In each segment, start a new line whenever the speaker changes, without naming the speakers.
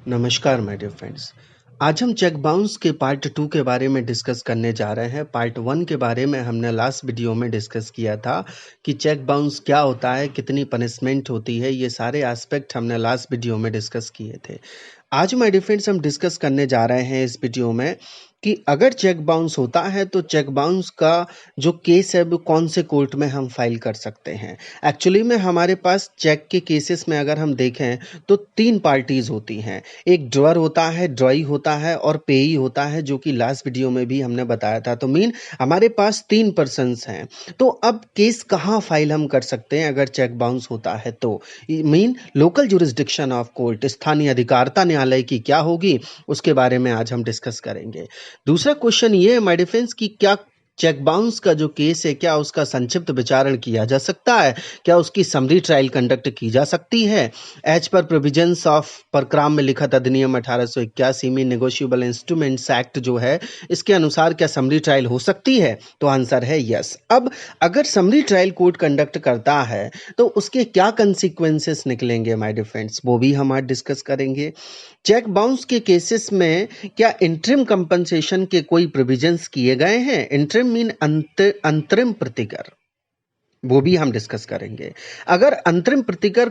नमस्कार my dear friends. आज हम चेक बाउंस के पार्ट 2 के बारे में डिस्कस करने जा रहे हैं। पार्ट 1 के बारे में हमने लास्ट वीडियो में डिस्कस किया था कि चेक बाउंस क्या होता है, कितनी पनिशमेंट होती है, ये सारे एस्पेक्ट हमने लास्ट वीडियो में डिस्कस किए थे। आज माय डियर फ्रेंड्स हम डिस्कस करने जा रहे हैं इस वीडियो में कि अगर चेक बाउंस होता है तो चेक बाउंस का जो केस है वो कौन से कोर्ट में हम फाइल कर सकते हैं। एक्चुअली में हमारे पास चेक के केसेस में अगर हम देखें तो 3 पार्टीज होती हैं। एक ड्रॉअर होता है, ड्रॉई होता है और पेई होता है, जो कि लास्ट वीडियो में भी हमने बताया था। तो मीन हमारे पास 3 पर्सन्स हैं। तो अब केस कहाँ फाइल हम कर सकते हैं अगर चेक बाउंस होता है तो mean local jurisdiction of court, स्थानीय अधिकारिता न्यायालय की क्या होगी, उसके बारे में आज हम डिस्कस करेंगे। दूसरा क्वेश्चन ये है माय डिफेंस की क्या चेक बाउंस का जो केस है क्या उसका संक्षिप्त विचारण किया जा सकता है, क्या उसकी समरी ट्रायल कंडक्ट की जा सकती है एज पर प्रोविजंस ऑफ परक्राम में लिखित अधिनियम 1881 में नेगोशिएबल इंस्ट्रूमेंट्स एक्ट जो है इसके अनुसार क्या समरी ट्रायल हो सकती है। तो आंसर है यस। अब अगर समरी ट्रायल कोर्ट कंडक्ट करता है तो उसके क्या कंसिक्वेंसेस निकलेंगे माय डियर फ्रेंड्स, वो भी हम आज डिस्कस करेंगे। चेक बाउंस के केसेस में क्या इंटरिम कंपनसेशन के कोई प्रोविजंस किए गए हैं। इंटरिम मीन अंतरिम प्रतिकर, वो भी हम डिस्कस करेंगे। अगर अंतरिम प्रतिकर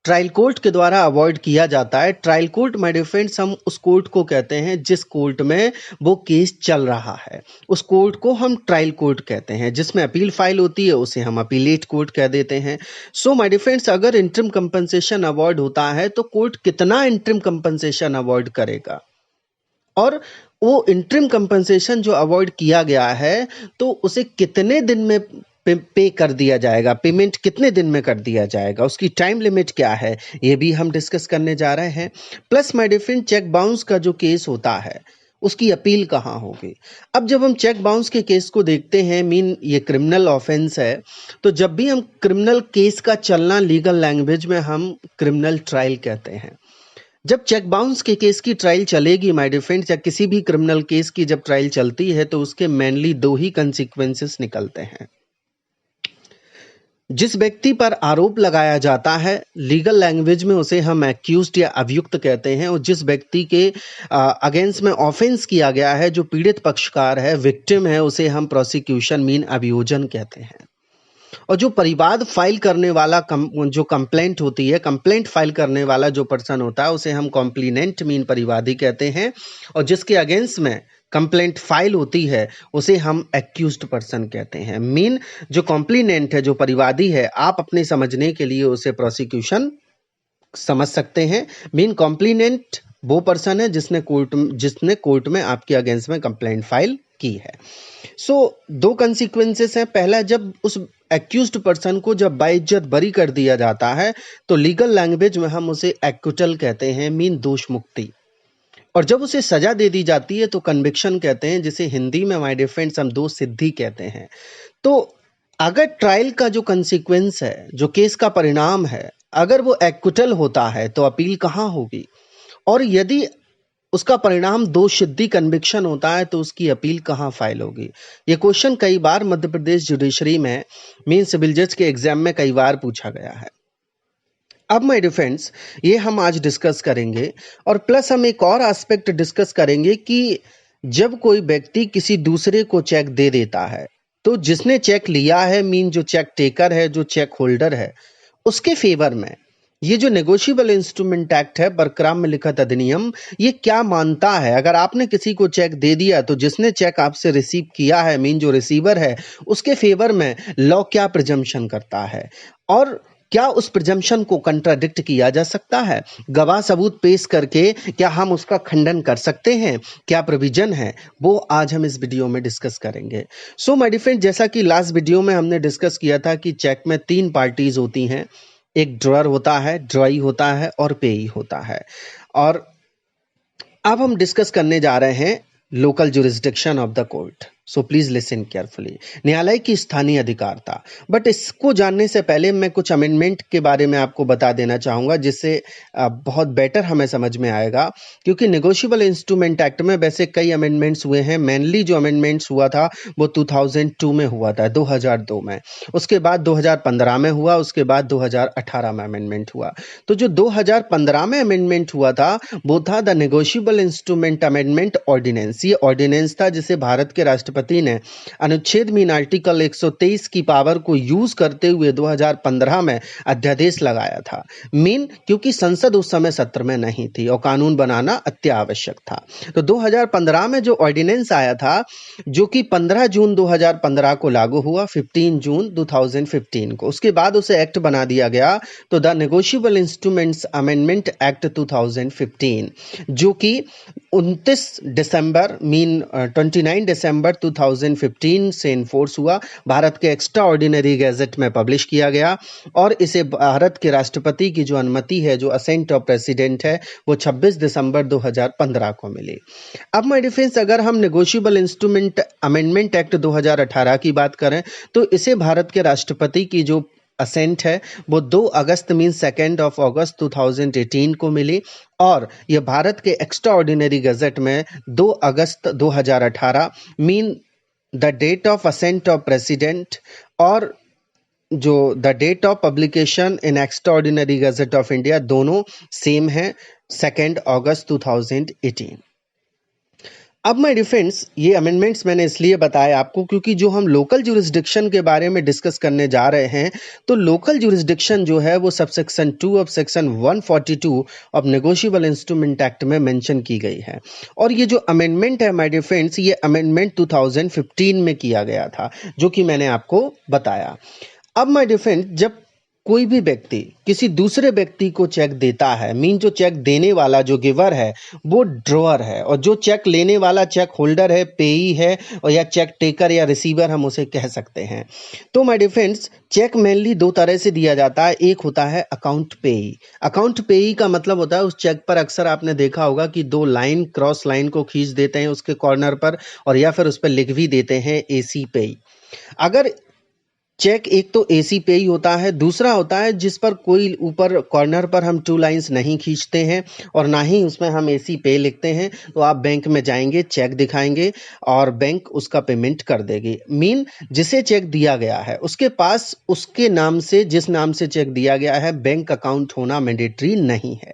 ट्रायल कोर्ट के द्वारा अवॉइड किया जाता है, trial court my dear friends हम उस कोर्ट को कहते हैं जिस कोर्ट में वो केस चल रहा है, उस कोर्ट को हम ट्रायल कोर्ट कहते हैं। जिसमें अपील फाइल होती है उसे हम अपीलेट कोर्ट कह देते हैं। सो माय डियर फ्रेंड्स अगर इंटरिम कंपनसेशन अवॉइड होता है तो कोर्ट कितना इंटरिम कंपनसेशन अवॉइड करेगा, और वो इंटरिम कंपनसेशन जो अवॉइड किया गया है तो उसे कितने दिन में पे कर दिया जाएगा, पेमेंट कितने दिन में कर दिया जाएगा, उसकी टाइम लिमिट क्या है, ये भी हम डिस्कस करने जा रहे हैं। Plus my dear friend cheque bounce का जो केस होता है उसकी अपील कहाँ होगी। अब जब हम चेक बाउंस के केस को देखते हैं, मीन ये क्रिमिनल ऑफेंस है, तो जब भी हम क्रिमिनल केस का चलना लीगल लैंग्वेज में हम क्रिमिनल ट्रायल कहते हैं। जब चेक बाउंस के केस की ट्रायल चलेगी माय डियर फ्रेंड्स, या किसी भी क्रिमिनल केस की जब ट्रायल चलती है तो उसके मेनली 2 ही कंसिक्वेंसेस निकलते हैं। जिस व्यक्ति पर आरोप लगाया जाता है लीगल लैंग्वेज में उसे हम एक्यूज्ड या अभियुक्त कहते हैं, और जिस व्यक्ति के अगेंस्ट में ऑफेंस किया गया है, जो पीड़ित पक्षकार है, विक्टिम है, उसे हम प्रोसिक्यूशन मीन अभियोजन कहते हैं। और जो परिवाद फाइल करने वाला जो कंप्लेंट होती है, कंप्लेंट फाइल करने वाला जो पर्सन होता है उसे हम कॉम्प्लीनेंट मीन परिवादी कहते हैं, और जिसके अगेंस्ट में कंप्लेंट फाइल होती है उसे हम एक्यूज्ड पर्सन कहते हैं। मीन जो कॉम्प्लीनेंट है, जो परिवादी है, आप अपने समझने के लिए उसे प्रोसिक्यूशन समझ सकते हैं। मीन कॉम्प्लीनेंट वो पर्सन है जिसने कोर्ट में आपके अगेंस्ट में कंप्लेंट फाइल की है। सो 2 कंसिक्वेंसेस हैं। पहला, जब उस एक्यूज्ड पर्सन को जब बाइज्जत बरी कर दिया जाता है तो लीगल लैंग्वेज में हम उसे एक्विटल कहते हैं, मीन दोष मुक्ति। और जब उसे सजा दे दी जाती है तो कन्विक्शन कहते हैं, जिसे हिंदी में माय डियर फ्रेंड्स हम दोष सिद्धि कहते हैं। तो अगर ट्रायल का जो कंसिक्वेंस है, जो केस का परिणाम है, अगर वो एक्विटल होता है तो अपील कहाँ होगी, और यदि उसका परिणाम दोष सिद्धि कन्विक्शन होता है तो उसकी अपील कहाँ फाइल होगी। ये क्वेश्चन कई बार मध्य प्रदेश जुडिशरी में मीन सिविल जज के एग्जाम में कई बार पूछा गया है। अब माय डियर फ्रेंड्स ये हम आज डिस्कस करेंगे, और प्लस हम एक और एस्पेक्ट डिस्कस करेंगे कि जब कोई व्यक्ति किसी दूसरे को चेक दे देता है तो जिसने चेक लिया है, मीन जो चेक टेकर है, जो चेक होल्डर है, उसके फेवर में ये जो नेगोशिएबल इंस्ट्रूमेंट एक्ट है, परक्राम में लिखित अधिनियम, ये क्या मानता है। अगर आपने किसी को चेक दे दिया तो जिसने चेक आपसे रिसीव किया है, मीन जो रिसीवर है, उसके फेवर में लॉ क्या प्रिजम्पशन करता है, और क्या उस प्रिजम्पशन को कंट्राडिक्ट किया जा सकता है, गवाह सबूत पेश करके क्या हम उसका खंडन कर सकते हैं, क्या प्रोविजन है, वो आज हम इस वीडियो में डिस्कस करेंगे। सो माय डियर फ्रेंड, जैसा कि लास्ट वीडियो में हमने डिस्कस किया था कि चेक में 3 पार्टीज होती हैं। एक ड्रॉअर होता है, ड्रॉई होता है और पेई होता है। और अब हम डिस्कस करने जा रहे हैं local jurisdiction of the court. So please listen carefully. न्यायालय की स्थानीय अधिकारता। बट इसको जानने से पहले मैं कुछ अमेंडमेंट के बारे में आपको बता देना चाहूंगा, जिससे बहुत बेटर हमें समझ में आएगा। क्योंकि नेगोशिएबल इंस्ट्रूमेंट एक्ट में वैसे कई अमेंडमेंट्स हुए हैं। मेनली जो अमेंडमेंट्स हुआ था वो 2002 में हुआ था, 2002 में। उसके बाद 2015 में हुआ, उसके बाद 2018 में अमेंडमेंट हुआ। तो जो 2015 में अमेंडमेंट हुआ था वो था the negotiable instrument amendment ordinance. ये ऑर्डिनेंस था जिसे भारत के राष्ट्रपति ने अनुच्छेद मीन आर्टिकल 123 की पावर को यूज करते हुए 2015 में अध्यादेश लगाया था। मीन क्योंकि संसद उस समय सत्र में नहीं थी और कानून बनाना अत्यावश्यक था। तो 2015 में जो ऑर्डिनेंस आया था, जो कि 15 जून 2015 को लागू हुआ, 15 जून 2015 को, उसके बाद उसे एक्ट बना दिया गया। तो the negotiable instruments amendment act 2015, जो कि 29 दिसंबर मीन 29 दिसंबर 2015 से इन्फोर्स हुआ, भारत के एक्स्ट्रा ऑर्डिनरी गैजेट में पब्लिश किया गया। और इसे भारत के राष्ट्रपति की जो अनुमति है, जो असेंट ऑफ प्रेसिडेंट है, वो 26 दिसंबर 2015 को मिली। अब माय डियर फ्रेंड्स, अगर हम नेगोशिएबल इंस्ट्रूमेंट अमेंडमेंट एक्ट 2018 की बात करें तो इसे भारत के राष्ट्रपति की जो असेंट है वो 2 अगस्त मीन 2 अगस्त 2018 को मिली। और यह भारत के एक्स्ट्रा ऑर्डिनरी गजट में 2 अगस्त 2018 mean the date of assent of president, और जो the date of publication in extraordinary gazette of India, दोनों सेम है, 2 अगस्त 2018। अब माय डियर फ्रेंड्स, ये अमेंडमेंट्स मैंने इसलिए बताया आपको क्योंकि जो हम लोकल जुरिस्डिक्शन के बारे में डिस्कस करने जा रहे हैं, तो लोकल जुरिस्डिक्शन जो है वो subsection 2 of section 142 of negotiable instrument act में मेंशन की गई है। और ये जो अमेंडमेंट है माय डियर फ्रेंड्स, ये अमेंडमेंट 2015 में किया गया था, जो कि मैंने आपको बताया। अब माय डियर फ्रेंड्स, जब कोई भी व्यक्ति किसी दूसरे व्यक्ति को चेक देता है, मीन जो चेक देने वाला, जो गिवर है, वो ड्रॉअर है, और जो चेक लेने वाला चेक होल्डर है, पेई है, और या चेक टेकर या रिसीवर हम उसे कह सकते हैं। तो my dear friends, cheque mainly 2 तरह से दिया जाता है। एक होता है अकाउंट पेई। अकाउंट पेई का मतलब होता है उस चेक पर अक्सर आपने देखा होगा कि 2 लाइन, क्रॉस लाइन को खींच देते हैं उसके कॉर्नर पर, और या फिर उस पर लिख भी देते हैं एसी पेई। अगर चेक एक तो एसी पे ही होता है, दूसरा होता है जिस पर कोई ऊपर कॉर्नर पर हम 2 लाइंस नहीं खींचते हैं और ना ही उसमें हम एसी पे लिखते हैं। तो आप बैंक में जाएंगे, चेक दिखाएंगे और बैंक उसका पेमेंट कर देगी। मीन जिसे चेक दिया गया है उसके पास उसके नाम से, जिस नाम से चेक दिया गया है, बैंक अकाउंट होना मैंडेटरी नहीं है।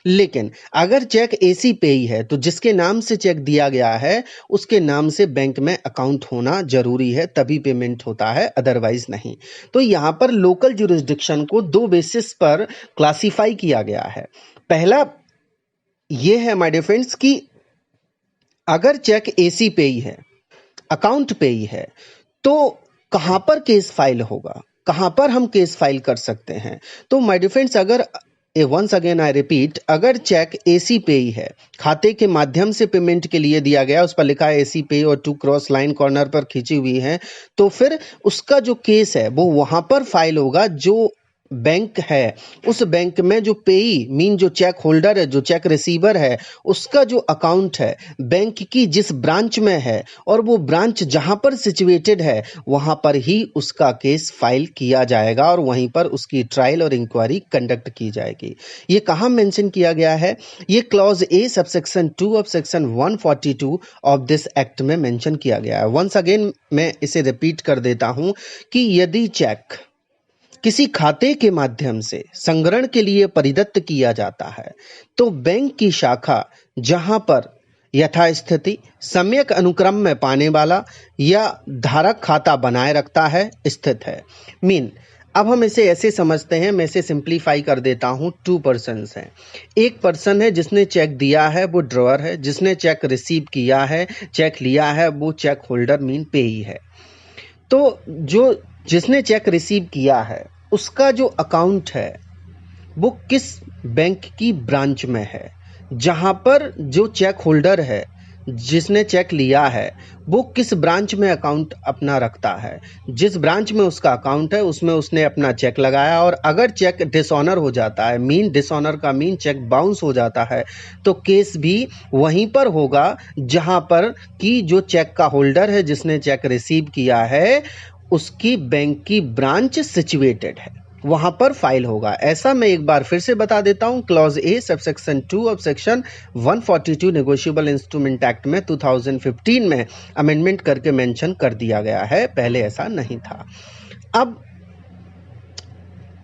लेकिन अगर चेक एसी पे ही है तो जिसके नाम से चेक दिया गया है उसके नाम से बैंक में अकाउंट होना जरूरी है, तभी पेमेंट होता है, अदरवाइज नहीं। तो यहां पर लोकल जुरिस्डिक्शन को 2 बेसिस पर क्लासिफाई किया गया है। पहला यह है माय डियर फ्रेंड्स कि अगर चेक एसी पे ही है, अकाउंट पे ही है, तो कहां पर केस फाइल होगा, कहां पर हम केस फाइल कर सकते हैं। तो माय डियर फ्रेंड्स, अगर वंस अगेन आई रिपीट, अगर चेक एसी पे ही है, खाते के माध्यम से पेमेंट के लिए दिया गया, उस पर लिखा है एसी पे और 2 क्रॉस लाइन कॉर्नर पर खींची हुई है, तो फिर उसका जो केस है वो वहां पर फाइल होगा जो बैंक है। उस बैंक में जो पेई मीन जो चेक होल्डर है, जो चेक रिसीवर है, उसका जो अकाउंट है बैंक की जिस ब्रांच में है, और वो ब्रांच जहां पर सिचुएटेड है वहां पर ही उसका केस फाइल किया जाएगा और वहीं पर उसकी ट्रायल और इंक्वायरी कंडक्ट की जाएगी। ये कहां मेंशन किया गया है? ये clause A subsection 2 of section 142 of this act में मेंशन किया गया है। वंस अगेन मैं इसे रिपीट कर देता हूं कि यदि चेक किसी खाते के माध्यम से संग्रहण के लिए परिदत्त किया जाता है तो बैंक की शाखा जहां पर यथास्थिति सम्यक अनुक्रम में पाने वाला या धारक खाता बनाए रखता है स्थित है। मीन अब हम इसे ऐसे समझते हैं, मैं इसे सिंप्लीफाई कर देता हूं। 2 पर्सन्स हैं। एक पर्सन है जिसने चेक दिया है, वो ड्रॉअर है। जिसने चेक रिसीव किया है, चेक लिया है, वो चेक होल्डर मीन पेई है। तो जो जिसने चेक रिसीव किया है उसका जो अकाउंट है वो किस बैंक की ब्रांच में है, जहां पर जो चेक होल्डर है जिसने चेक लिया है वो किस ब्रांच में अकाउंट अपना रखता है। जिस ब्रांच में उसका अकाउंट है उसमें उसने अपना चेक लगाया, और अगर चेक डिसऑनर हो जाता है, मीन डिसऑनर का मीन चेक बाउंस हो जाता है, तो केस भी वहीं पर होगा जहां पर कि जो चेक का होल्डर है, जिसने चेक रिसीव किया है, उसकी बैंक की ब्रांच सिचुएटेड है, वहां पर फाइल होगा। ऐसा मैं एक बार फिर से बता देता हूं, clause A subsection 2 of section 142 negotiable instrument act में 2015 में अमेंडमेंट करके मेंशन कर दिया गया है, पहले ऐसा नहीं था। अब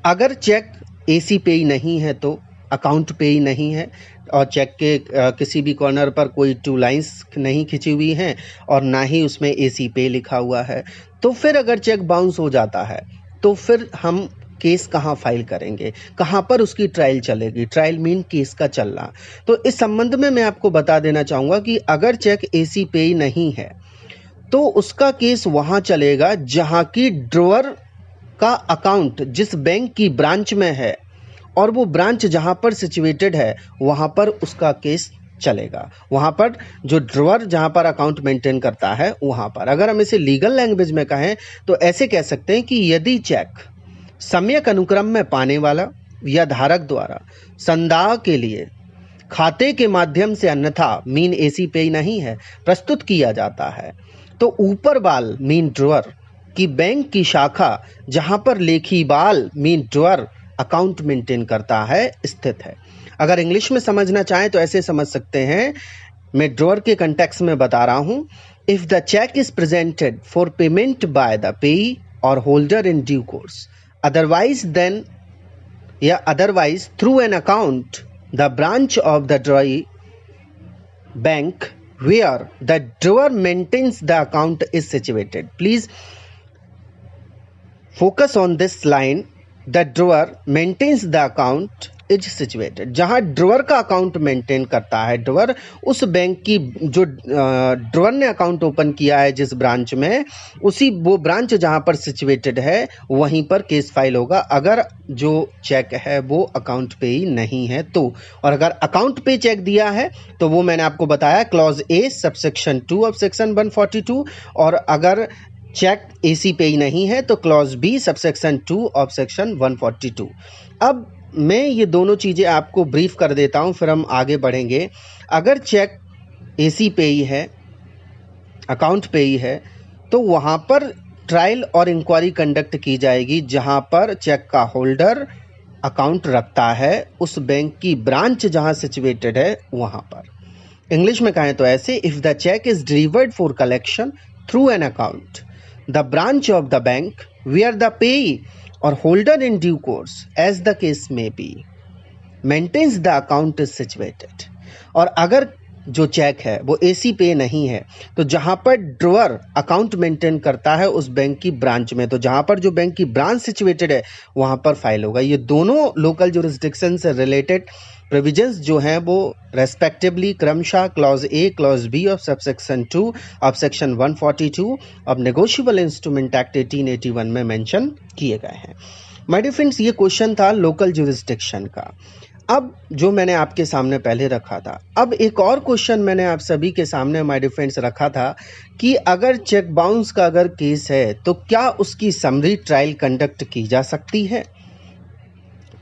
अगर चेक एसी पे ही नहीं है, तो अकाउंट पे ही नहीं है, और चेक के किसी भी कॉर्नर पर कोई 2 लाइंस नहीं खिंची हुई हैं, और ना ही उसमें एसी पे लिखा हुआ है, तो फिर अगर चेक बाउंस हो जाता है तो फिर हम केस कहाँ फाइल करेंगे, कहाँ पर उसकी ट्रायल चलेगी। ट्रायल मीन केस का चलना। तो इस संबंध में मैं आपको बता देना चाहूँगा कि अगर चेक एसी पे ही नहीं है तो उसका केस वहाँ चलेगा जहाँ की ड्रॉअर का अकाउंट जिस बैंक की ब्रांच में है, और वो ब्रांच जहाँ पर सिचुएटेड है वहाँ पर उसका केस चलेगा। वहाँ पर जो ड्रॉअर जहाँ पर अकाउंट मेंटेन करता है वहाँ पर। अगर हम इसे लीगल लैंग्वेज में कहें तो ऐसे कह सकते हैं कि यदि चेक सम्यक अनुक्रम में पाने वाला या धारक द्वारा संदाह के लिए खाते के माध्यम से अन्यथा मीन एसी पे नहीं है प्रस्तुत किया जाता है, तो ऊपर बाल मीन ड्रॉअर की बैंक की शाखा जहां पर लेखी बाल मीन ड्रॉअर अकाउंट मेंटेन करता है स्थित है। अगर इंग्लिश में समझना चाहें तो ऐसे समझ सकते हैं, मैं ड्रॉअर के कंटेक्स्ट में बता रहा हूं। If the cheque is presented for payment by the payee or holder in due course, otherwise through an account the branch of the drawee bank where the drawer maintains the account is situated. Please focus on this line, the drawer maintains the account is situated. जहां drawer का account maintain करता है, drawer उस bank की जो drawer ने account open किया है जिस ब्रांच में, उसी वो ब्रांच जहां पर सिचुएटेड है वहीं पर केस फाइल होगा, अगर जो चेक है वो अकाउंट पे ही नहीं है तो। और अगर अकाउंट पे चेक दिया है तो वो मैंने आपको बताया clause A subsection 2 of section 142, और अगर चेक एसी पे ही नहीं है तो clause B subsection 2 of section 142। अब मैं ये दोनों चीज़ें आपको ब्रीफ कर देता हूं, फिर हम आगे बढ़ेंगे। अगर चेक एसी पे ही है, अकाउंट पे ही है, तो वहाँ पर ट्रायल और इंक्वायरी कंडक्ट की जाएगी जहाँ पर चेक का होल्डर अकाउंट रखता है उस बैंक की ब्रांच जहाँ सिचुएटेड है वहाँ पर। इंग्लिश में कहें तो ऐसे, if the cheque is delivered for collection through an account the branch of the bank where the payee or holder in due course as the case may be maintains the account is situated। और अगर जो check है वो AC पे नहीं है तो जहां पर ड्रॉअर अकाउंट मेंटेन करता है उस बैंक की ब्रांच में, तो जहां पर जो बैंक की ब्रांच सिचुएटेड है वहां पर फाइल होगा। ये दोनों लोकल जुरिस्डिक्शन से रिलेटेड प्रोविजंस जो हैं वो रेस्पेक्टिवली क्रमशः clause A clause B of subsection 2 of section 142 of negotiable instrument act 1881 में मेंशन किए गए हैं। माय डियर फ्रेंड्स, ये क्वेश्चन था लोकल जुरिस्डिक्शन का। अब जो मैंने आपके सामने पहले रखा था, अब एक और क्वेश्चन मैंने आप सभी के सामने माय डियर फ्रेंड्स रखा था कि अगर चेक बाउंस का अगर केस है तो क्या उसकी समरी ट्रायल कंडक्ट की जा सकती है?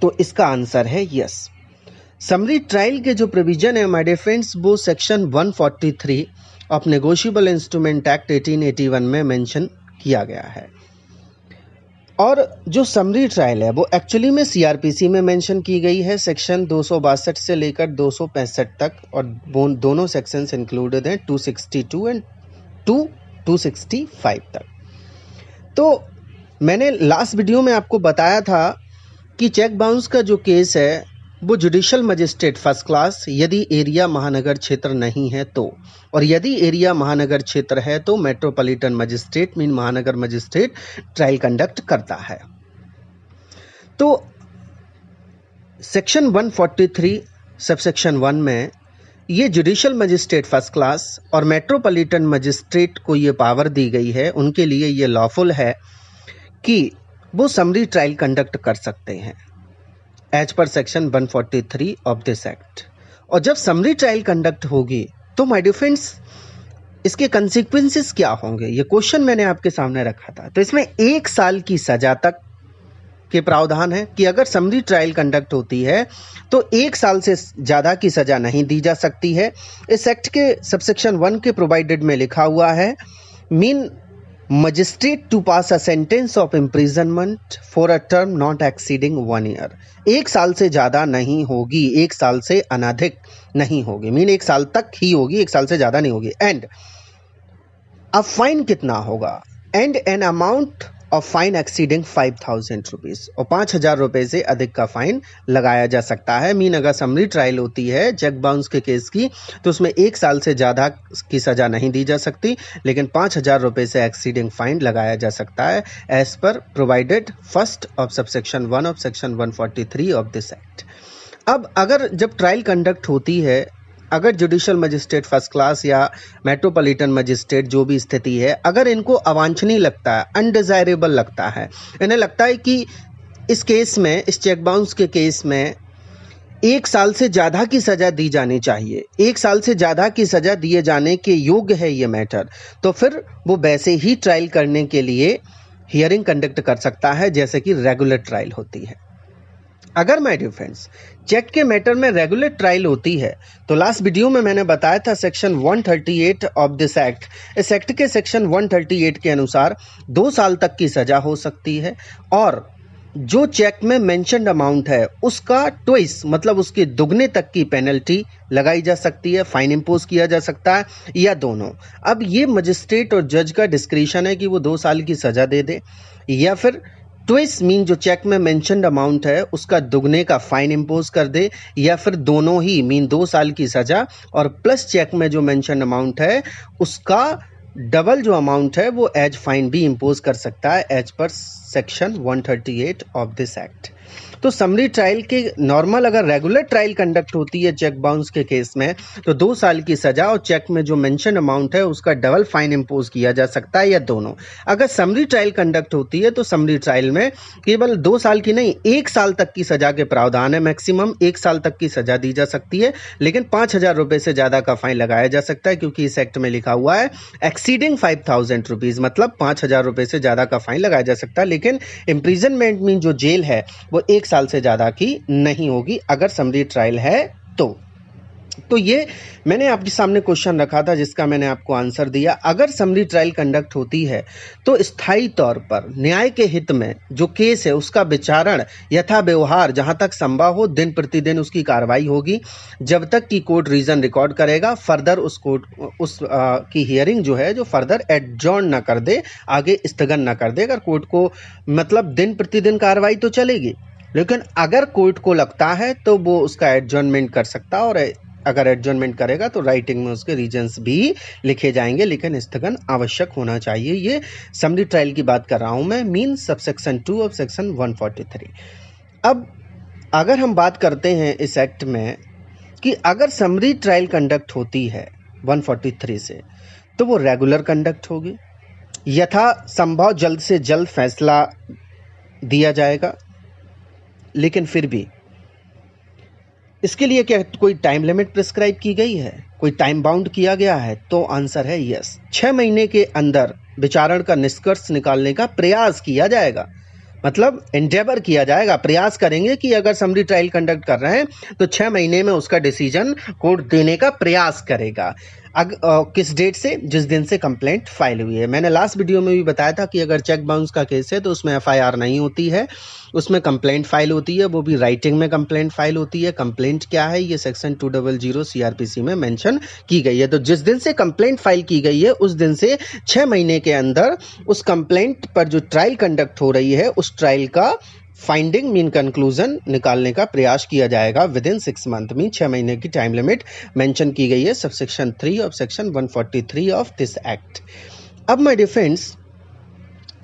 तो इसका आंसर है यस। समरी ट्रायल के जो प्रोविजन है माय डियर फ्रेंड्स वो section 143 of negotiable instrument act 1881 में मेंशन किया गया है। और जो समरी ट्रायल है वो एक्चुअली में सीआरपीसी में मेंशन की गई है सेक्शन 262 से लेकर 265 तक, और दोनों सेक्शंस इंक्लूडेड हैं 262 एंड 265 तक। तो मैंने लास्ट वीडियो में आपको बताया था कि चेक बाउंस का जो केस है वो जुडिशियल मजिस्ट्रेट फर्स्ट क्लास यदि एरिया महानगर क्षेत्र नहीं है तो, और यदि एरिया महानगर क्षेत्र है तो मेट्रोपॉलिटन मजिस्ट्रेट मीन महानगर मजिस्ट्रेट ट्रायल कंडक्ट करता है। तो सेक्शन 143 सबसेक्शन 1 में ये जुडिशियल मजिस्ट्रेट फर्स्ट क्लास और मेट्रोपॉलिटन मजिस्ट्रेट को ये पावर दी गई है, उनके लिए ये लॉफुल है कि वो समरी ट्रायल कंडक्ट कर सकते हैं एज पर सेक्शन 143 ऑफ दिस एक्ट। और जब समरी ट्रायल कंडक्ट होगी तो माय डियर फ्रेंड्स, इसके कंसिक्वेंसेस क्या होंगे, ये क्वेश्चन मैंने आपके सामने रखा था। तो इसमें 1 साल की सजा तक के प्रावधान है कि अगर समरी ट्रायल कंडक्ट होती है तो 1 साल से ज़्यादा की सज़ा नहीं दी जा सकती है। इस एक्ट के सबसेक्शन 1 के प्रोवाइडेड में लिखा हुआ है, mean magistrate to pass a sentence of imprisonment for a term not exceeding 1 year. 1 साल से ज़्यादा नहीं होगी, 1 साल से अनधिक नहीं होगी, मीन 1 साल तक ही होगी, 1 साल से ज़्यादा नहीं होगी। एंड अब फाइन कितना होगा, and an amount of fine exceeding 5,000 rupees, और 5,000 रुपये से अधिक का फाइन लगाया जा सकता है। मीन अगर समरी ट्रायल होती है चेक बाउंस के केस की तो उसमें 1 साल से ज़्यादा की सज़ा नहीं दी जा सकती, लेकिन 5,000 रुपये से एक्सीडिंग फाइन लगाया जा सकता है एज पर provided first of subsection 1 of section 143 of this act. अब अगर जब ट्रायल कंडक्ट होती है, अगर जुडिशियल मजिस्ट्रेट फर्स्ट क्लास या मेट्रोपॉलिटन मजिस्ट्रेट जो भी स्थिति है, अगर इनको अवांछनीय लगता है, अनडिजायरेबल लगता है, इन्हें लगता है कि इस केस में, इस चेक बाउंस के केस में 1 साल से ज़्यादा की सज़ा दी जानी चाहिए, 1 साल से ज़्यादा की सज़ा दिए जाने के योग्य है ये मैटर, तो फिर वो वैसे ही ट्रायल करने के लिए हियरिंग कंडक्ट कर सकता है जैसे कि रेगुलर ट्रायल होती है। अगर माय डियर फ्रेंड्स चेक के मैटर में रेगुलर ट्रायल होती है तो लास्ट वीडियो में मैंने बताया था सेक्शन 138 ऑफ दिस एक्ट, इस एक्ट के सेक्शन 138 के अनुसार 2 साल तक की सजा हो सकती है, और जो चेक में मेंशन्ड अमाउंट है उसका ट्वाइस मतलब उसके दुगने तक की पेनल्टी लगाई जा सकती है, फाइन इम्पोज किया जा सकता है, या दोनों। अब ये मजिस्ट्रेट और जज का डिस्क्रिशन है कि वो 2 साल की सजा दे दे, या फिर ट्विस मीन जो चेक में मेंशन्ड अमाउंट है उसका दुगने का फाइन इम्पोज कर दे, या फिर दोनों ही मीन 2 साल की सजा और प्लस चेक में जो मेंशन्ड अमाउंट है उसका डबल जो अमाउंट है वो एज फाइन भी इम्पोज कर सकता है एज पर सेक्शन 138 ऑफ दिस एक्ट। तो समरी ट्रायल के नॉर्मल अगर रेगुलर ट्रायल कंडक्ट होती है चेक बाउंस के केस में तो 2 साल की सजा और चेक में जो मेंशन अमाउंट है उसका डबल फाइन इम्पोज किया जा सकता है, या दोनों। अगर समरी ट्रायल कंडक्ट होती है तो समरी ट्रायल में केवल 2 साल की नहीं 1 साल तक की सजा के प्रावधान है, मैक्सिमम 1 साल तक की सजा दी जा सकती है, लेकिन 5,000 रुपये से ज़्यादा का फाइन लगाया जा सकता है, क्योंकि इस एक्ट में लिखा हुआ है एक्सीडिंग 5,000 रुपीज़, मतलब 5,000 रुपये से ज़्यादा का फाइन लगाया जा सकता है, लेकिन इम्प्रिजनमेंट मीन जो जेल है वो 1 साल से ज़्यादा की नहीं होगी अगर समरी ट्रायल है तो ये मैंने आपके सामने क्वेश्चन रखा था जिसका मैंने आपको आंसर दिया। अगर समरी ट्रायल कंडक्ट होती है तो स्थायी तौर पर न्याय के हित में जो केस है उसका विचारण यथा व्यवहार जहां तक संभव हो दिन प्रतिदिन उसकी कार्रवाई होगी, जब तक कि कोर्ट रीजन रिकॉर्ड करेगा, फर्दर उस कोर्ट की हियरिंग जो है जो फर्दर एडजॉर्न ना कर दे, आगे स्थगन ना कर दे। अगर कोर्ट को मतलब दिन प्रतिदिन कार्रवाई तो चलेगी, लेकिन अगर कोर्ट को लगता है तो वो उसका एडजॉर्नमेंट कर सकता है, और अगर एडजॉर्नमेंट करेगा तो राइटिंग में उसके रीजंस भी लिखे जाएंगे, लेकिन स्थगन आवश्यक होना चाहिए। ये समरी ट्रायल की बात कर रहा हूं मैं, मीन सबसेक्शन 2 ऑफ सेक्शन 143। अब अगर हम बात करते हैं इस एक्ट में कि अगर समरी ट्रायल कंडक्ट होती है 143 से तो वो रेगुलर कंडक्ट होगी, यथा संभव जल्द से जल्द फैसला दिया जाएगा, लेकिन फिर भी इसके लिए क्या कोई टाइम लिमिट प्रिस्क्राइब की गई है, कोई टाइम बाउंड किया गया है? तो आंसर है यस। 6 महीने के अंदर विचारण का निष्कर्ष निकालने का प्रयास किया जाएगा, मतलब एंडेवर किया जाएगा, प्रयास करेंगे कि अगर समरी ट्रायल कंडक्ट कर रहे हैं तो 6 महीने में उसका डिसीजन कोर्ट देने का प्रयास करेगा। किस डेट से? जिस दिन से कंप्लेंट फाइल हुई है। मैंने लास्ट वीडियो में भी बताया था कि अगर चेक बाउंस का केस है तो उसमें एफआईआर नहीं होती है, उसमें कंप्लेंट फाइल होती है, वो भी राइटिंग में कंप्लेंट फाइल होती है। कंप्लेंट क्या है ये सेक्शन 200 सीआरपीसी में मेंशन की गई है। तो जिस दिन से कंप्लेंट फाइल की गई है उस दिन से 6 महीने के अंदर उस कंप्लेंट पर जो ट्रायल कंडक्ट हो रही है उस ट्रायल का फाइंडिंग मीन कंक्लूजन निकालने का प्रयास किया जाएगा विद इन 6 मंथ, मीन 6 महीने की टाइम लिमिट मेंशन की गई है subsection 3 of section 143 of this act. अब माय डियर फ्रेंड्स,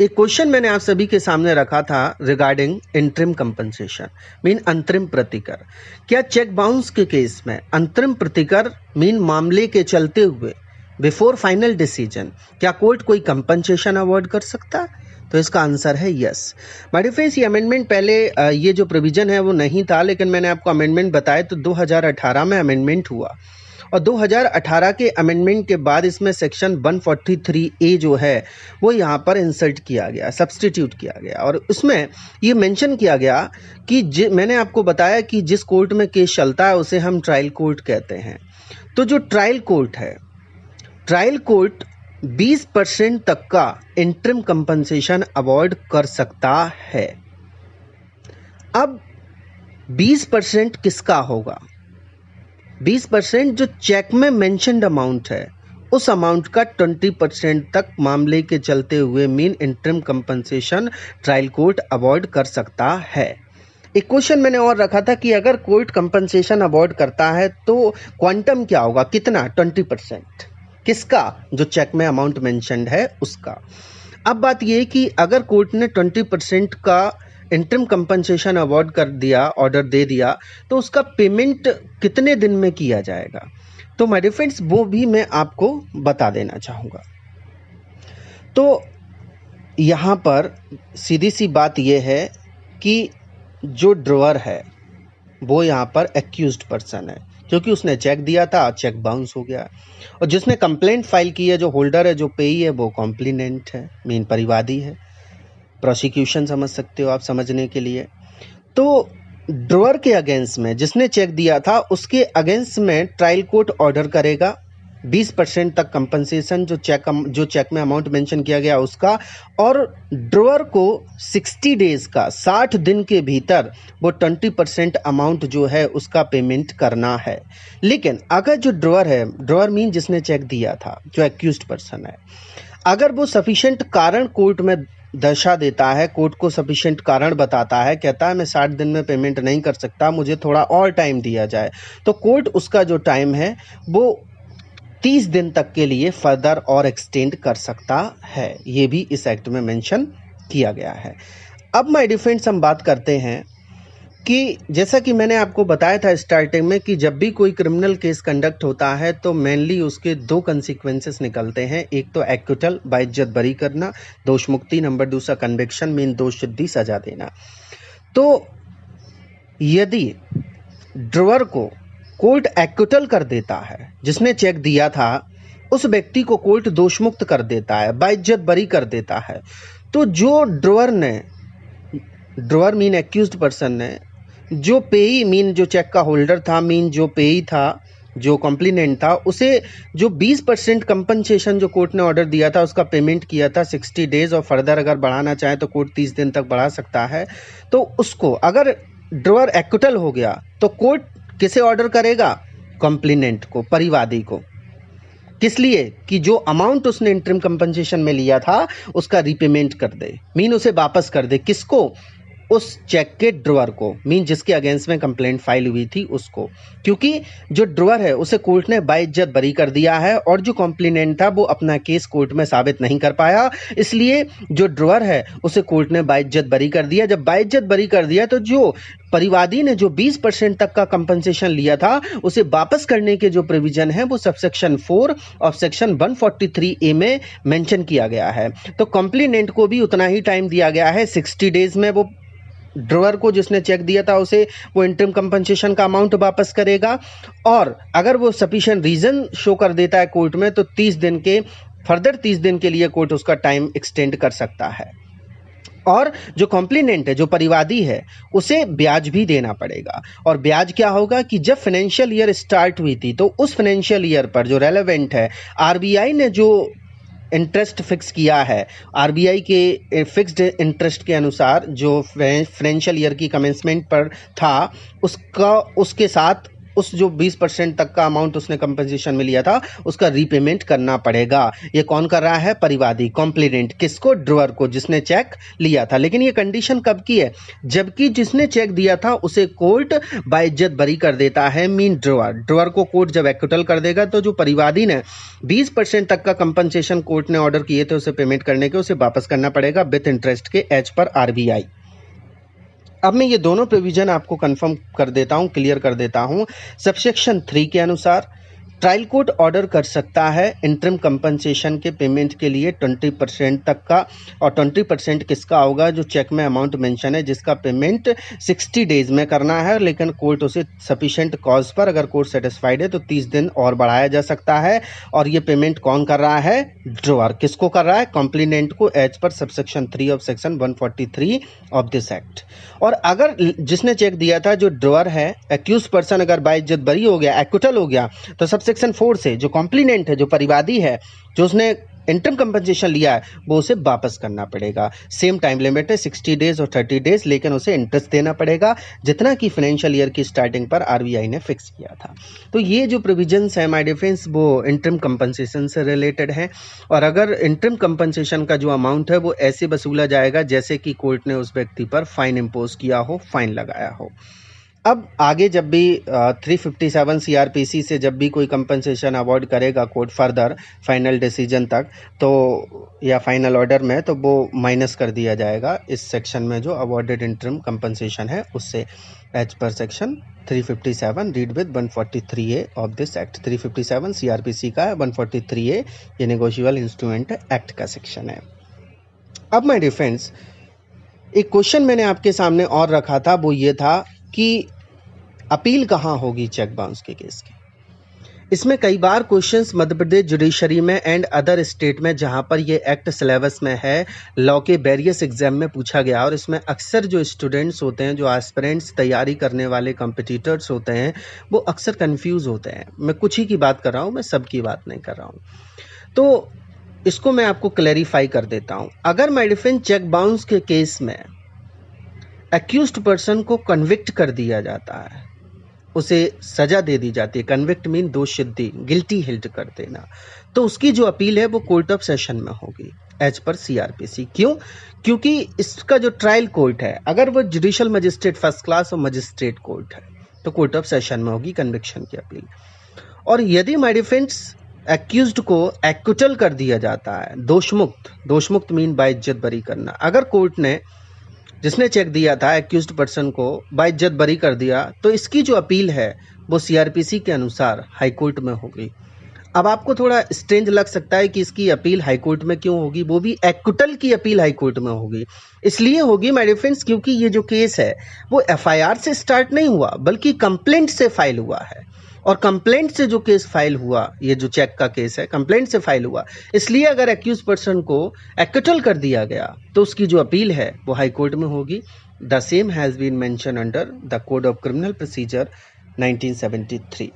एक क्वेश्चन मैंने आप सभी के सामने रखा था रिगार्डिंग इंटरिम कंपनसेशन मीन अंतरिम प्रतिकर। क्या चेक बाउंस के केस में अंतरिम प्रतिकर मीन मामले के चलते हुए बिफोर फाइनल डिसीजन क्या कोर्ट कोई कंपनसेशन अवॉर्ड कर सकता है? तो इसका आंसर है यस। माय डियर फ्रेंड्स, ये अमेंडमेंट पहले ये जो प्रोविजन है वो नहीं था, लेकिन मैंने आपको अमेंडमेंट बताया तो 2018 में अमेंडमेंट हुआ और 2018 के अमेंडमेंट के बाद इसमें सेक्शन 143A जो है वो यहाँ पर इंसर्ट किया गया, सब्स्टिट्यूट किया गया, और उसमें ये मेंशन किया गया कि मैंने आपको बताया कि जिस कोर्ट में केस चलता है उसे हम ट्रायल कोर्ट कहते हैं। तो जो ट्रायल कोर्ट है, ट्रायल कोर्ट 20% तक का इंटरिम कंपनसेशन अवॉर्ड कर सकता है। अब 20% किसका होगा? 20% जो चेक में मेंशन्ड अमाउंट है उस अमाउंट का 20% तक मामले के चलते हुए mean interim compensation trial court award कर सकता है। एक क्वेश्चन मैंने और रखा था कि अगर कोर्ट कंपनसेशन अवॉर्ड करता है तो क्वांटम क्या होगा, कितना? 20%। किसका? जो चेक में अमाउंट मेंशन्ड है उसका। अब बात यह कि अगर कोर्ट ने 20% का इंटरिम कंपनसेशन अवॉर्ड कर दिया, ऑर्डर दे दिया, तो उसका पेमेंट कितने दिन में किया जाएगा? तो माय डियर फ्रेंड्स, वो भी मैं आपको बता देना चाहूँगा। तो यहाँ पर सीधी सी बात यह है कि जो ड्रॉअर है वो यहाँ पर एक्यूज्ड पर्सन है, क्योंकि उसने चेक दिया था, चेक बाउंस हो गया। और जिसने कंप्लेंट फाइल की है, जो होल्डर है, जो पेई है, वो कॉम्प्लेनेंट है, मीन परिवादी है। प्रोसिक्यूशन समझ सकते हो आप समझने के लिए। तो ड्रॉअर के अगेंस्ट में, जिसने चेक दिया था उसके अगेंस्ट में ट्रायल कोर्ट ऑर्डर करेगा 20% तक कंपनसेशन, जो चेक में अमाउंट मेंशन किया गया उसका, और ड्रॉअर को 60 डेज का, 60 दिन के भीतर वो 20% अमाउंट जो है उसका पेमेंट करना है। लेकिन अगर जो ड्रॉअर है, ड्रॉअर मीन जिसने चेक दिया था, जो एक्यूज्ड पर्सन है, अगर वो सफिशिएंट कारण कोर्ट में दर्शा देता है, कोर्ट को सफिशिएंट कारण बताता है, कहता है मैं 60 दिन में पेमेंट नहीं कर सकता, मुझे थोड़ा और टाइम दिया जाए, तो कोर्ट उसका जो टाइम है वो 30 दिन तक के लिए फर्दर और एक्सटेंड कर सकता है। ये भी इस एक्ट में मेंशन किया गया है। अब माय डियर फ्रेंड्स, हम बात करते हैं कि जैसा कि मैंने आपको बताया था स्टार्टिंग में कि जब भी कोई क्रिमिनल केस कंडक्ट होता है तो मेनली उसके 2 कंसिक्वेंसेस निकलते हैं। एक तो एक्विटल, बाइज्जत बरी करना, दोष मुक्ति, नंबर दूसरा कन्विक्शन, मीन दोष सिद्धि, सजा देना। तो यदि ड्रॉअर को कोर्ट एक्विटल कर देता है, जिसने चेक दिया था उस व्यक्ति को कोर्ट दोष मुक्त कर देता है, बाइज्जत बरी कर देता है, तो जो ड्रॉअर मीन एक्यूज्ड पर्सन ने, जो पेई मीन जो चेक का होल्डर था, मीन जो पेई था, जो कॉम्प्लेनेंट था, उसे जो 20% कंपनसेशन जो कोर्ट ने ऑर्डर दिया था उसका पेमेंट किया था 60 डेज, और फर्दर अगर बढ़ाना चाहे तो कोर्ट 30 दिन तक बढ़ा सकता है। तो उसको अगर ड्रॉअर एक्विटल हो गया तो कोर्ट किसे ऑर्डर करेगा? कॉम्प्लेनेंट को, परिवादी को। किस लिए? कि जो अमाउंट उसने इंटरिम कंपनसेशन में लिया था उसका रीपेमेंट कर दे, मीन उसे वापस कर दे। किसको? उस चेक के ड्रॉअर को, मीन जिसके अगेंस्ट में कंप्लेंट फाइल हुई थी उसको, क्योंकि जो ड्रॉअर है उसे कोर्ट ने बाइज्जत बरी कर दिया है और जो कॉम्प्लेनेंट था वो अपना केस कोर्ट में साबित नहीं कर पाया, इसलिए जो ड्रॉअर है उसे कोर्ट ने बाइज्जत बरी कर दिया। जब बाइज्जत बरी कर दिया तो जो परिवादी ने जो 20% तक का कंपनसेशन लिया था उसे वापस करने के जो प्रोविजन है वो सबसेक्शन 4 ऑफ सेक्शन 143A में मेंशन किया गया है। तो कॉम्प्लेनेंट को भी उतना ही टाइम दिया गया है, 60 डेज में वो ड्रॉअर को जिसने चेक दिया था उसे वो इंटरिम कंपनसेशन का अमाउंट वापस करेगा, और अगर वो सफिशिएंट रीजन शो कर देता है कोर्ट में तो 30 दिन के फर्दर 30 दिन के लिए कोर्ट उसका टाइम एक्सटेंड कर सकता है। और जो कॉम्प्लेनेंट है, जो परिवादी है, उसे ब्याज भी देना पड़ेगा। और ब्याज क्या होगा कि जब फाइनेंशियल ईयर स्टार्ट हुई थी तो उस फाइनेंशियल ईयर पर जो रेलेवेंट है, आरबीआई ने जो इंटरेस्ट फिक्स किया है, आरबीआई के फिक्स्ड इंटरेस्ट के अनुसार जो फाइनेंशियल ईयर की कमेंसमेंट पर था उसके साथ उस जो 20% तक का अमाउंट उसने कंपनसेशन में लिया था उसका रीपेमेंट करना पड़ेगा। ये कौन कर रहा है? परिवादी, कॉम्प्लेनेंट। किसको? ड्रॉअर को, जिसने चेक लिया था। लेकिन ये कंडीशन कब की है? जबकि जिसने चेक दिया था उसे कोर्ट बाइज्जत बरी कर देता है, मीन ड्रॉअर को कोर्ट जब एक्विटल कर देगा तो जो परिवादी ने 20% तक का कंपनसेशन कोर्ट ने ऑर्डर किए थे उसे पेमेंट करने के, उसे वापस करना पड़ेगा विथ इंटरेस्ट के एज पर आरबीआई। अब मैं ये दोनों प्रोविजन आपको कंफर्म कर देता हूं, क्लियर कर देता हूं। सबसेक्शन 3 के अनुसार ट्रायल कोर्ट ऑर्डर कर सकता है इंटरिम कंपनसेशन के पेमेंट के लिए 20% तक का, और 20% किसका होगा, जो चेक में अमाउंट मेंशन है जिसका पेमेंट 60 डेज में करना है, लेकिन कोर्ट उसे सफिशिएंट कॉज पर, अगर कोर्ट सेटिस्फाइड है तो 30 दिन और बढ़ाया जा सकता है। और ये पेमेंट कौन कर रहा है, ड्रॉअर। किसको कर रहा है, कंप्लेनेंट को, एज पर subsection 3 of section 143 of this act. और अगर जिसने चेक दिया था, जो ड्रॉअर है, एक्यूज पर्सन अगर बाइज्जत बरी हो गया, एक्विटल हो गया, तो सबसेक्शन 4 से जो कॉम्प्लिनेंट है, जो परिवादी है, जो उसने इंटरम कंपनसेशन लिया है, वो उसे वापस करना पड़ेगा। सेम टाइम लिमिट है 60 डेज और 30 डेज, लेकिन उसे इंटरेस्ट देना पड़ेगा जितना कि फाइनेंशियल ईयर की स्टार्टिंग पर आरबीआई ने फिक्स किया था। तो ये जो प्रोविजंस है माय डिफेंस, वो इंटरम कंपनसेशन से रिलेटेड है। और अगर इंटरम कंपनसेशन का जो अमाउंट है वो ऐसे वसूला जाएगा जैसे कि कोर्ट ने उस व्यक्ति पर फाइन इम्पोज किया हो, फाइन लगाया हो। अब आगे जब भी 357 सीआरपीसी से जब भी कोई कंपनसेशन अवॉर्ड करेगा कोर्ट फर्दर फाइनल डिसीजन तक, तो या फाइनल ऑर्डर में, तो वो माइनस कर दिया जाएगा इस सेक्शन में जो अवॉर्डेड इंटरिम कंपनसेशन है उससे, एज पर section 357 read with 143A of this act. 357 CrPC का है, 143A ये नेगोशिएबल इंस्ट्रूमेंट एक्ट का सेक्शन है। अब माय डियर फ्रेंड्स, एक क्वेश्चन मैंने आपके सामने और रखा था, वो ये था कि अपील कहाँ होगी चेक बाउंस के केस की। इसमें कई बार क्वेश्चंस मध्य प्रदेश जुडिशरी में एंड अदर स्टेट में, जहां पर ये एक्ट सिलेबस में है, लॉ के वेरियस एग्जाम में पूछा गया। और इसमें अक्सर जो स्टूडेंट्स होते हैं, जो एस्पिरेंट्स तैयारी करने वाले कॉम्पिटिटर्स होते हैं, वो अक्सर कंफ्यूज होते हैं। मैं कुछ ही की बात कर रहा हूँ, मैं सब की बात नहीं कर रहा हूँ। तो इसको मैं आपको क्लैरिफाई कर देता हूँ। अगर माय डिफेंस चेक बाउंस के केस में एक्यूज्ड पर्सन को कन्विक्ट कर दिया जाता है, उसे सजा दे दी जाती है, कन्विक्ट मीन दोषसिद्धि, गिल्टी हिल्ड कर देना, तो उसकी जो अपील है वो कोर्ट ऑफ सेशन में होगी एज पर सीआरपीसी। क्यों? क्योंकि इसका जो ट्रायल कोर्ट है, अगर वो जुडिशियल मजिस्ट्रेट फर्स्ट क्लास और मजिस्ट्रेट कोर्ट है, तो कोर्ट ऑफ सेशन में होगी कन्विक्शन की अपील। और यदि माय डिफेंस एक्यूज्ड को एक्विटल कर दिया जाता है, दोषमुक्त मीन बाइज्जत बरी करना, अगर कोर्ट ने जिसने चेक दिया था एक्यूज्ड पर्सन को बाइज्जत बरी कर दिया, तो इसकी जो अपील है वो सीआरपीसी के अनुसार हाई कोर्ट में होगी। अब आपको थोड़ा स्ट्रेंज लग सकता है कि इसकी अपील हाई कोर्ट में क्यों होगी, वो भी एक्विटल की अपील हाई कोर्ट में होगी। इसलिए होगी माय डियर फ्रेंड्स, क्योंकि ये जो केस है वो एफआईआर से स्टार्ट नहीं हुआ, बल्कि कंप्लेंट से फाइल हुआ है। और कंप्लेंट से जो केस फाइल हुआ, ये जो चेक का केस है, कंप्लेंट से फाइल हुआ। इसलिए अगर एक्यूज पर्सन को एक्विटल कर दिया गया, तो उसकी जो अपील है वो हाई कोर्ट में होगी। The same has been mention under the code of criminal procedure 1973।